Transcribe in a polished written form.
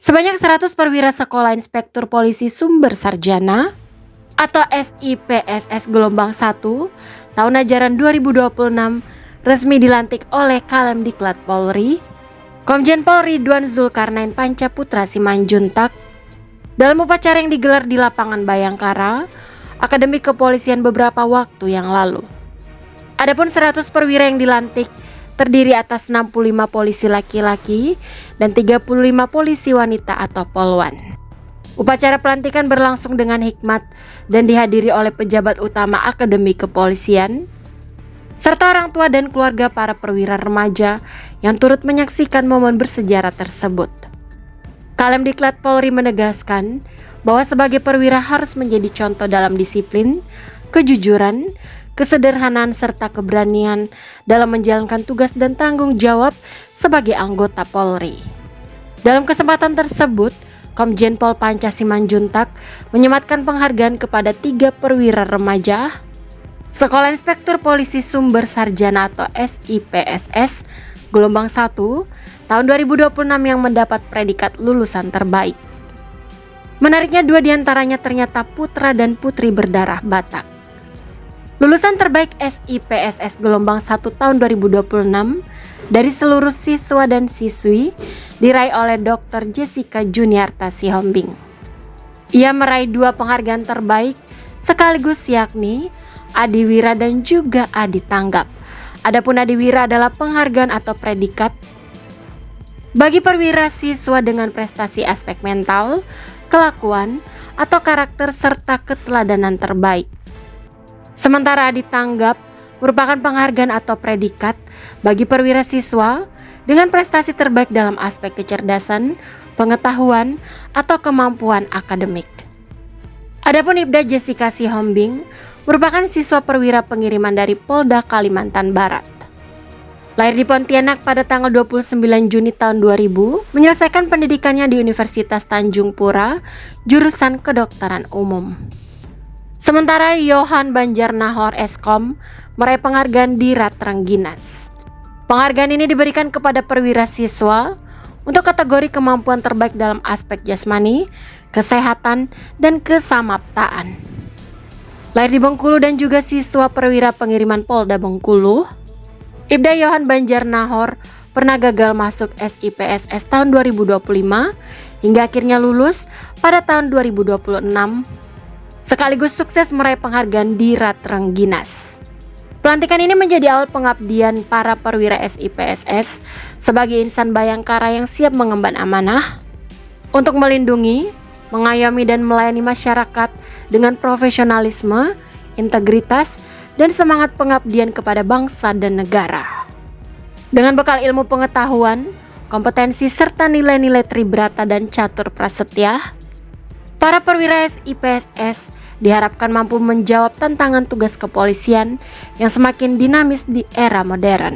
Sebanyak 100 perwira Sekolah Inspektur Polisi Sumber Sarjana atau SIPSS gelombang 1 tahun ajaran 2026 resmi dilantik oleh Kalemdiklat Polri, Komjen Pol Ridwan Zulkarnain Pancaputra Simanjuntak dalam upacara yang digelar di lapangan Bayangkara, Akademi Kepolisian beberapa waktu yang lalu. Adapun 100 perwira yang dilantik terdiri atas 65 polisi laki-laki dan 35 polisi wanita atau polwan. Upacara pelantikan berlangsung dengan hikmat dan dihadiri oleh pejabat utama Akademi Kepolisian, serta orang tua dan keluarga para perwira remaja yang turut menyaksikan momen bersejarah tersebut. Kalemdiklat Polri menegaskan bahwa sebagai perwira harus menjadi contoh dalam disiplin, kejujuran, kesederhanaan serta keberanian dalam menjalankan tugas dan tanggung jawab sebagai anggota Polri. Dalam kesempatan tersebut, Komjen Pol Panca Simanjuntak menyematkan penghargaan kepada 3 perwira remaja Sekolah Inspektur Polisi Sumber Sarjana atau SIPSS gelombang 1 tahun 2026 yang mendapat predikat lulusan terbaik. Menariknya 2 diantaranya ternyata putra dan putri berdarah Batak. Lulusan terbaik SIPSS gelombang 1 tahun 2026 dari seluruh siswa dan siswi diraih oleh Dr. Jessica Juniarta Sihombing. Ia meraih 2 penghargaan terbaik sekaligus yakni Adiwira dan juga Adi Tanggap. Adapun Adiwira adalah penghargaan atau predikat bagi perwira siswa dengan prestasi aspek mental, kelakuan, atau karakter serta keteladanan terbaik. Sementara Adi Tanggap merupakan penghargaan atau predikat bagi perwira siswa dengan prestasi terbaik dalam aspek kecerdasan, pengetahuan, atau kemampuan akademik. Adapun Ibda Jessica Sihombing merupakan siswa perwira pengiriman dari Polda Kalimantan Barat. Lahir di Pontianak pada tanggal 29 Juni tahun 2000, menyelesaikan pendidikannya di Universitas Tanjung Pura, jurusan Kedokteran Umum. Sementara Yohan Banjarnahor Eskom meraih penghargaan di Ratrengginas. Penghargaan ini diberikan kepada perwira siswa untuk kategori kemampuan terbaik dalam aspek jasmani, kesehatan, dan kesamaptaan. Lahir di Bengkulu dan juga siswa perwira pengiriman Polda Bengkulu, Ibda Yohan Banjarnahor pernah gagal masuk SIPSS tahun 2025 hingga akhirnya lulus pada tahun 2026. Sekaligus sukses meraih penghargaan di Ratrengginas. Pelantikan ini menjadi awal pengabdian para perwira SIPSS sebagai insan Bayangkara yang siap mengemban amanah untuk melindungi, mengayomi dan melayani masyarakat dengan profesionalisme, integritas, dan semangat pengabdian kepada bangsa dan negara. Dengan bekal ilmu pengetahuan, kompetensi serta nilai-nilai tribrata dan catur prasetya, para perwira SIPSS diharapkan mampu menjawab tantangan tugas kepolisian yang semakin dinamis di era modern.